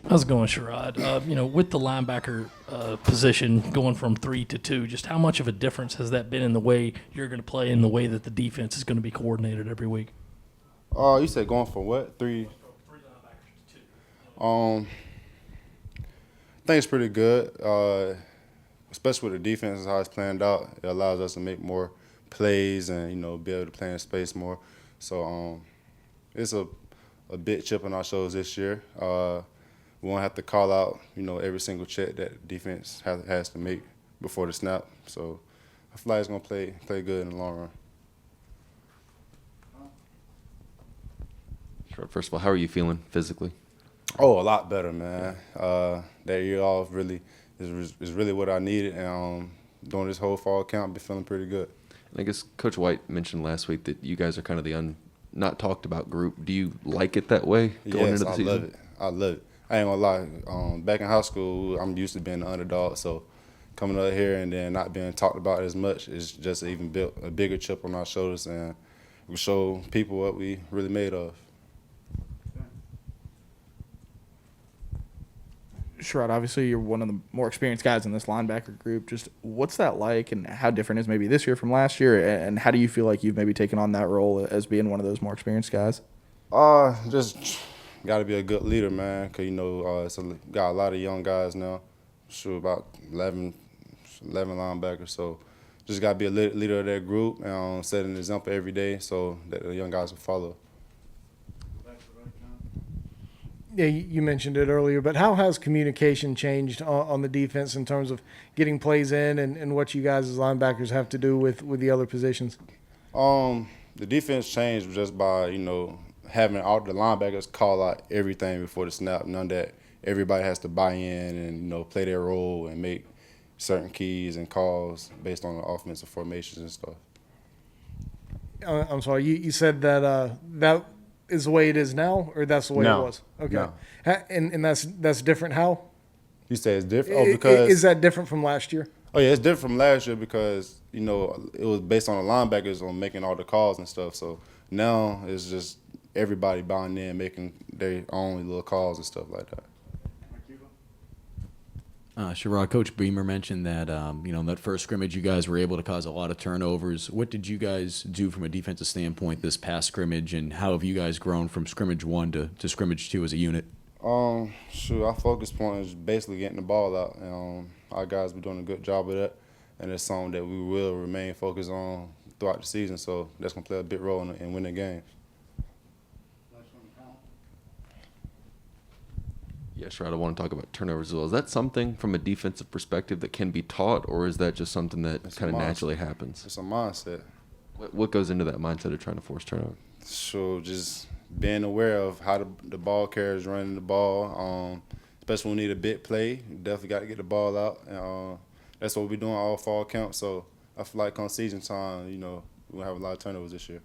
How's it going, Sherrod? With the linebacker position going from 3 to 2, just how much of a difference has that been in the way you're going to play and the way that the defense is going to be coordinated every week? You said going from what? Three? Um, I think it's pretty good, especially with the defense and how it's planned out. It allows us to make more plays and, be able to play in space more. So it's a big chip on our shoulders this year. We won't have to call out, every single check that defense has to make before the snap. So I feel like it's going to play good in the long run. Sure. First of all, how are you feeling physically? Oh, a lot better, man. That year off really is really what I needed, and during this whole fall camp, I've been feeling pretty good. And I guess Coach White mentioned last week that you guys are kind of the not talked about group. Do you like it that way going into the season? Yes, I love it. I love it. I ain't gonna lie. Back in high school, I'm used to being the underdog, so coming up here and then not being talked about as much is just even built a bigger chip on our shoulders, and we show people what we really made of. Sherrod, obviously you're one of the more experienced guys in this linebacker group. Just what's that like, and how different is maybe this year from last year, and how do you feel like you've maybe taken on that role as being one of those more experienced guys? Just got to be a good leader, man, because, got a lot of young guys now. Sure, about 11 linebackers. So just got to be a leader of that group and set an example every day so that the young guys will follow. Yeah, you mentioned it earlier, but how has communication changed on the defense in terms of getting plays in and what you guys as linebackers have to do with the other positions? The defense changed just by, having all the linebackers call out everything before the snap. None that everybody has to buy in and, play their role and make certain keys and calls based on the offensive formations and stuff. I'm sorry, you said that that is the way it is now, or that's the way it was? Okay. No. And that's different how? You say it's different? Oh, because Is that different from last year? Oh, yeah, it's different from last year because, it was based on the linebackers on making all the calls and stuff. So now it's just everybody buying in, making their own little calls and stuff like that. Sherrod, Coach Beamer mentioned that, in that first scrimmage, you guys were able to cause a lot of turnovers. What did you guys do from a defensive standpoint this past scrimmage, and how have you guys grown from scrimmage 1 to scrimmage 2 as a unit? Our focus point is basically getting the ball out. And, our guys been doing a good job of that, and it's something that we will remain focused on throughout the season. So that's going to play a big role in winning games. Yeah, Sherrod, I want to talk about turnovers as well. Is that something from a defensive perspective that can be taught, or is that just something that kind of naturally happens? It's a mindset. What goes into that mindset of trying to force turnover? So just being aware of how the ball carrier's running the ball, especially when we need a big play, you definitely got to get the ball out. And, that's what we're doing all fall camp. So I feel like on season time, we'll have a lot of turnovers this year.